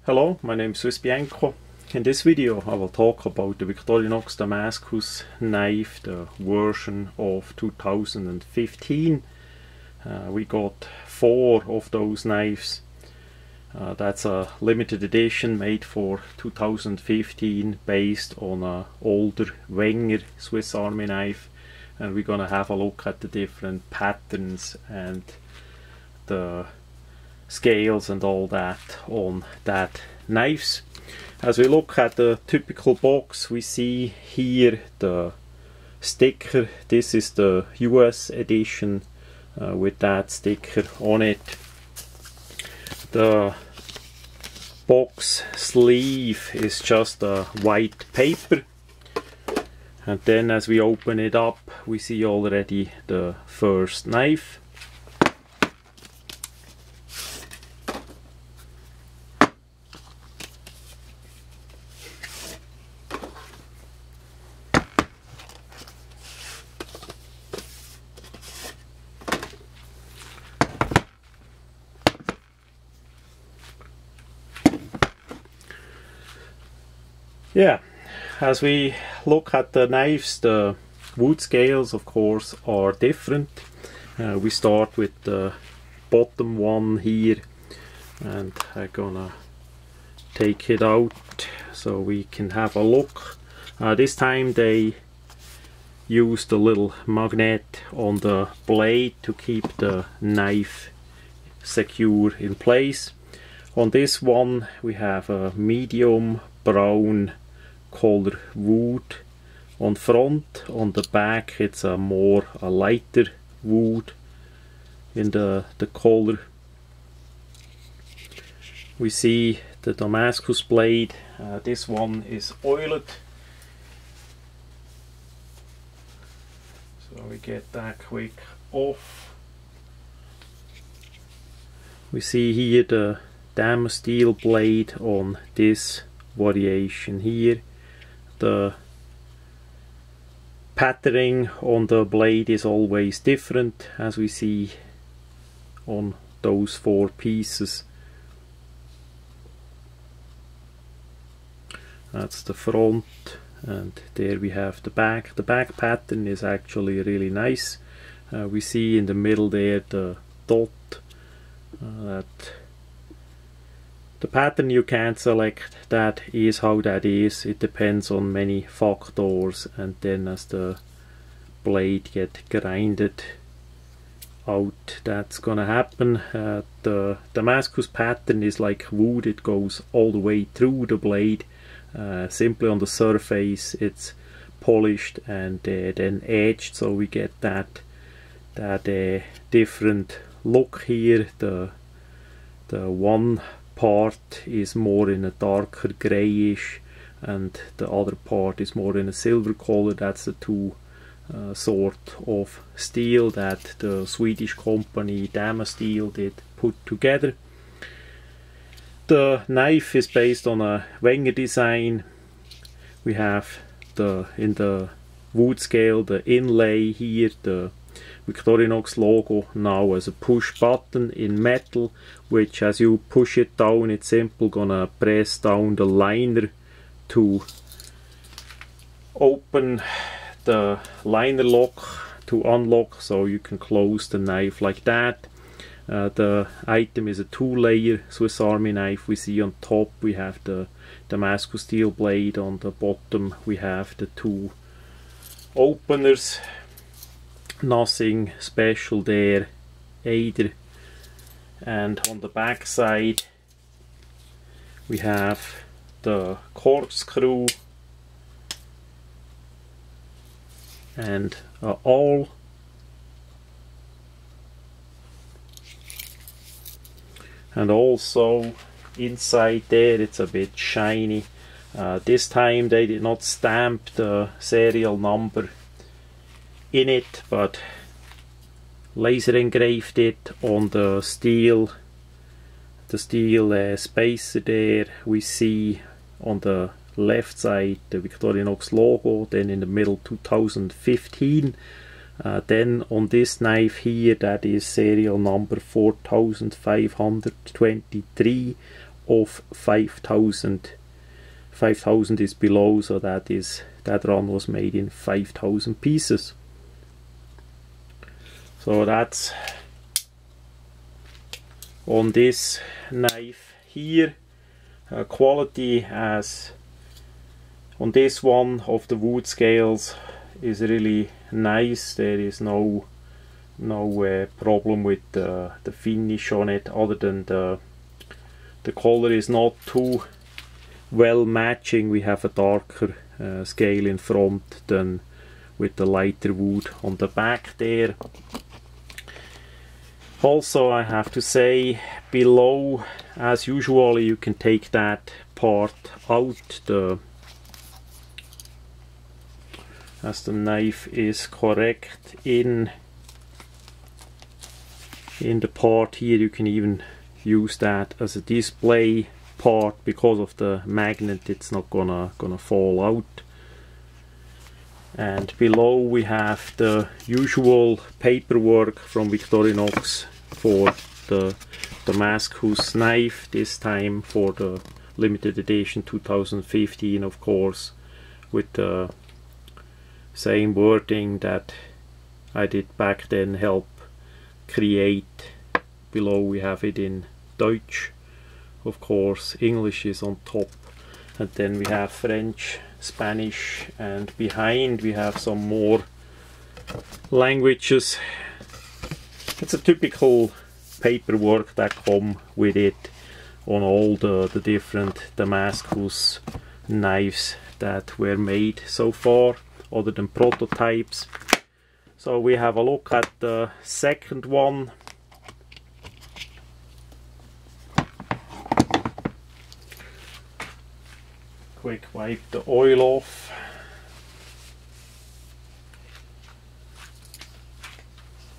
Hello, my name is Swissbianco. In this video I will talk about the victorinox Damascus knife, the version of 2015. We got 4 of those knives. That's a limited edition made for 2015 based on an older Wenger Swiss Army knife, and we're gonna have a look at the different patterns and the scales and all that on that knives. As we look at the typical box, we see here the sticker. This is the US edition with that sticker on it. The box sleeve is just a white paper, and then as we open it up we see already the first knife. Yeah, as we look at the knives, the wood scales of course are different. We start with the bottom one here, and I'm gonna take it out so we can have a look. This time they used a little magnet on the blade to keep the knife secure in place. On this one we have a medium brown color wood on front. On the back it's a lighter wood in the color. We see the Damascus blade. This one is oiled, so we get that quick off. We see here the Damascus steel blade on this variation here. The patterning on the blade is always different, as we see on those 4 pieces. That's the front, and there we have the back. The back pattern is actually really nice. We see in the middle there the dot. The pattern you can't select, that is how that is. It depends on many factors, and then as the blade get grinded out, that's gonna happen. The Damascus pattern is like wood, it goes all the way through the blade. Simply on the surface it's polished and then edged, so we get that different look here. The one part is more in a darker grayish, and the other part is more in a silver color. That's the two sort of steel that the Swedish company Damascus Steel did put together. The knife is based on a Wenger design. We have in the wood scale the inlay here, the victorinox logo now as a push button in metal, which as you push it down it's simple gonna press down the liner to open the liner lock to unlock, so you can close the knife like that. The item is a 2-layer Swiss Army knife. We see on top we have the Damascus steel blade, on the bottom we have the 2 openers. Nothing special there either. And on the back side we have the corkscrew and a awl. And also inside there it's a bit shiny. This time they did not stamp the serial number in it, but laser engraved it on the steel spacer there. We see on the left side the victorinox logo, then in the middle 2015. Then on this knife here, that is serial number 4523. of 5,000. 5,000 is below, so that run was made in 5,000 pieces. So that's on this knife here. Quality as on this one of the wood scales is really nice. There is no problem with the finish on it, other than the color is not too well matching. We have a darker scale in front than with the lighter wood on the back there. Also, I have to say, below, as usual, you can take that part out, as the knife is correct in the part here. You can even use that as a display part. Because of the magnet, it's not gonna fall out. And below we have the usual paperwork from Victorinox for the Damascus knife, this time for the limited edition 2015, of course, with the same wording that I did back then help create. Below we have it in Deutsch, of course, English is on top, and then we have French, Spanish, and behind we have some more languages. It's a typical paperwork that come with it on all the different Damascus knives that were made so far, other than prototypes. So we have a look at the second one. Quick wipe the oil off.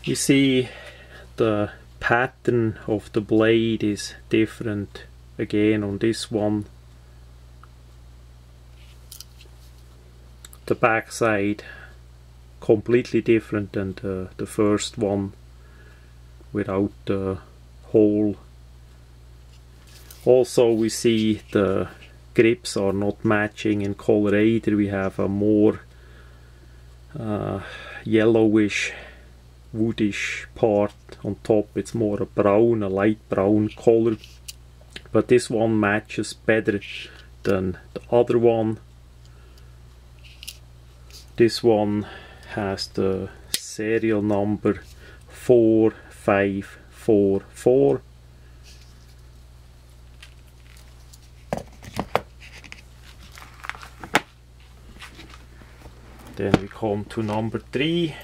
You see the pattern of the blade is different again on this one. The back side completely different than the first one without the hole. Also, we see the grips are not matching in color either. We have a more yellowish, woodish part on top. It's more a brown, a light brown color, but this one matches better than the other one. This one has the serial number 4544. Then we come to number 3.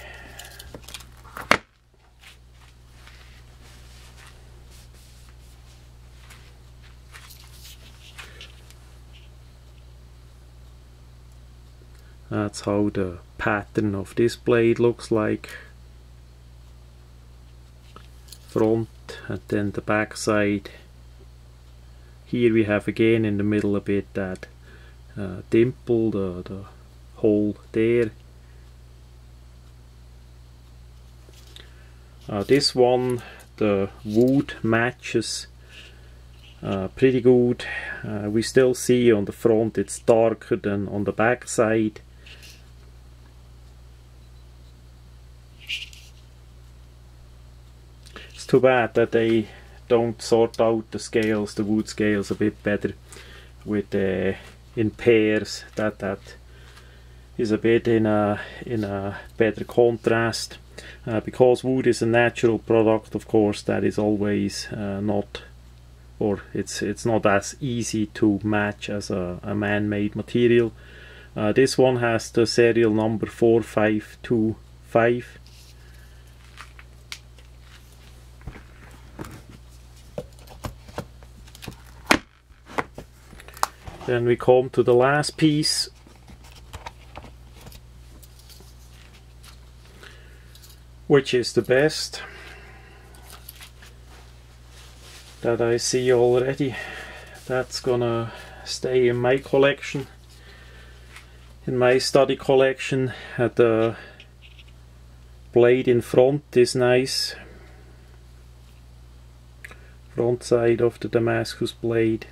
That's how the pattern of this blade looks like. Front, and then the back side. Here we have again in the middle a bit that dimple, the hole there. This one, the wood matches pretty good. We still see on the front it's darker than on the back side. It's too bad that they don't sort out the scales, the wood scales, a bit better with in pairs. That is a bit in a better contrast. Because wood is a natural product, of course, that is always not, or it's not as easy to match as a man-made material. This one has the serial number 4525. Then we come to the last piece. Which is the best that I see already. That's gonna stay in my collection, in my study collection. The blade in front is nice. front side of the Damascus blade.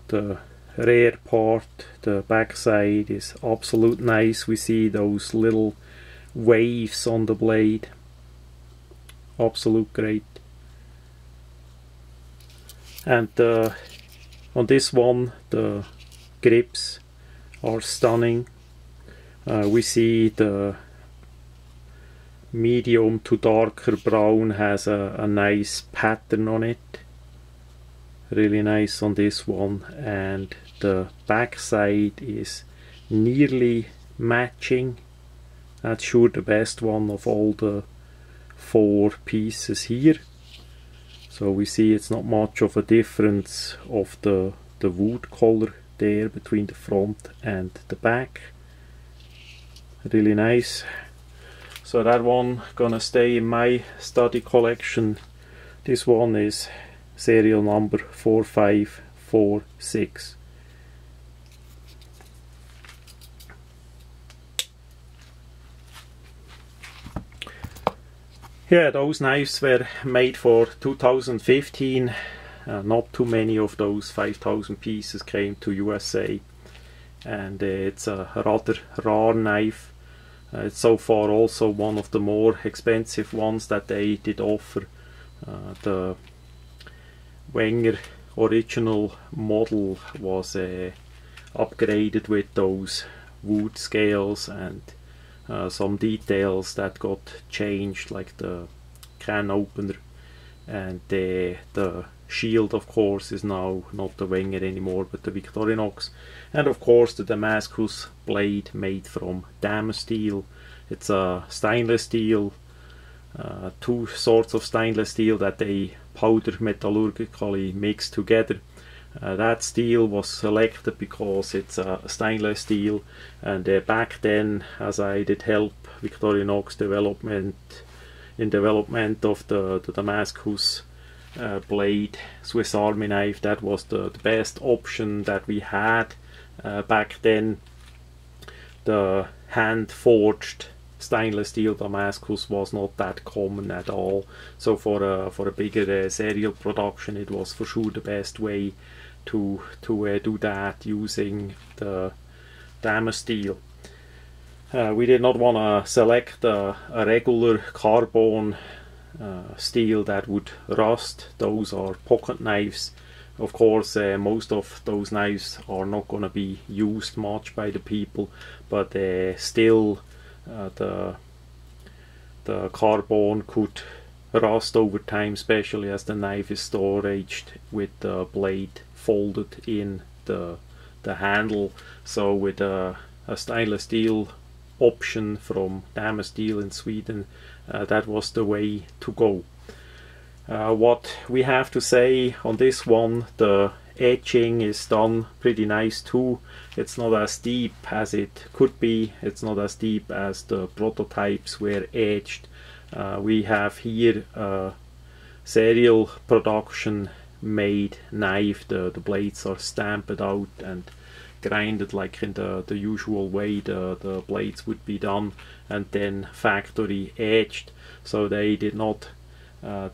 The rear part, the back side, is absolute nice. We see those little waves on the blade. Absolute great. And on this one the grips are stunning. We see the medium to darker brown has a nice pattern on it. Really nice on this one, and the back side is nearly matching. That's sure the best one of all the 4 pieces here. So we see it's not much of a difference of the wood color there between the front and the back. Really nice. So that one gonna stay in my study collection. This one is serial number 4546. Yeah, those knives were made for 2015. Not too many of those 5,000 pieces came to USA, and it's a rather rare knife. It's so far also one of the more expensive ones that they did offer. The Wenger original model was upgraded with those wood scales and some details that got changed, like the can opener, and the shield of course is now not the Wenger anymore but the Victorinox, and of course the Damascus blade made from Damascus steel. It's a stainless steel, 2 sorts of stainless steel that they powder metallurgically mixed together. That steel was selected because it's a stainless steel, and back then, as I did help Victorinox development of the Damascus blade Swiss Army knife, that was the best option that we had back then. The hand forged stainless steel Damascus was not that common at all, so for a bigger serial production it was for sure the best way to do that, using the Damascus steel. We did not want to select a regular carbon steel that would rust. Those are pocket knives. Of course, most of those knives are not going to be used much by the people, but still the carbon could rust over time, especially as the knife is stored with the blade folded in the handle. So with a stainless steel option from Damascus steel in Sweden, that was the way to go. What we have to say on this one, the etching is done pretty nice too. It's not as deep as it could be. It's not as deep as the prototypes were etched. We have here a serial production made knife. The blades are stamped out and grinded like in the usual way the blades would be done, and then factory etched. So they did not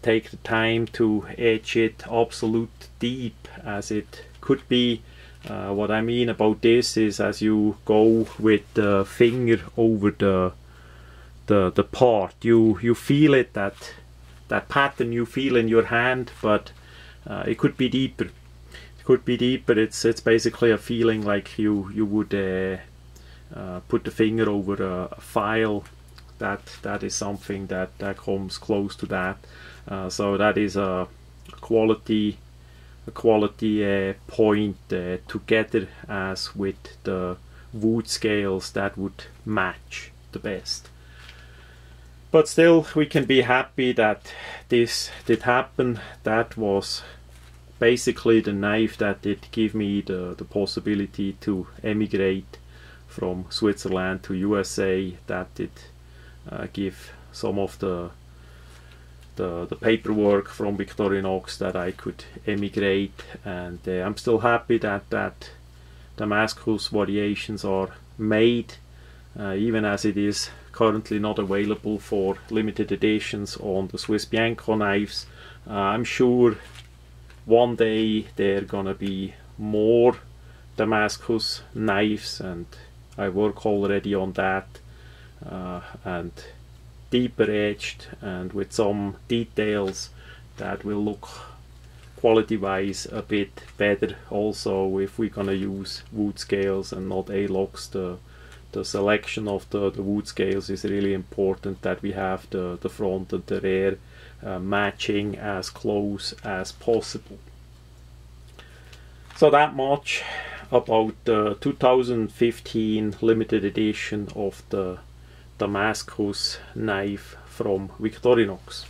take the time to etch it absolute deep as it could be. What I mean about this is, as you go with the finger over the part, you feel it, that pattern you feel in your hand, but it could be deeper. It could be deeper. It's basically a feeling like you would put the finger over a file. That is something that comes close to that. So that is a quality point together as with the wood scales that would match the best. But still, we can be happy that this did happen. That was basically the knife that did give me the possibility to emigrate from Switzerland to USA. That did give some of the paperwork from Victorinox that I could emigrate, and I'm still happy that Damascus variations are made. even as it is currently not available for limited editions on the swissbianco knives. I'm sure one day there are gonna be more Damascus knives, and I work already on that, and deeper edged and with some details that will look quality wise a bit better. Also, if we're gonna use wood scales and not A-locks, the selection of the wood scales is really important, that we have the front and the rear matching as close as possible. So that much about the 2015 limited edition of the Damascus knife from Victorinox.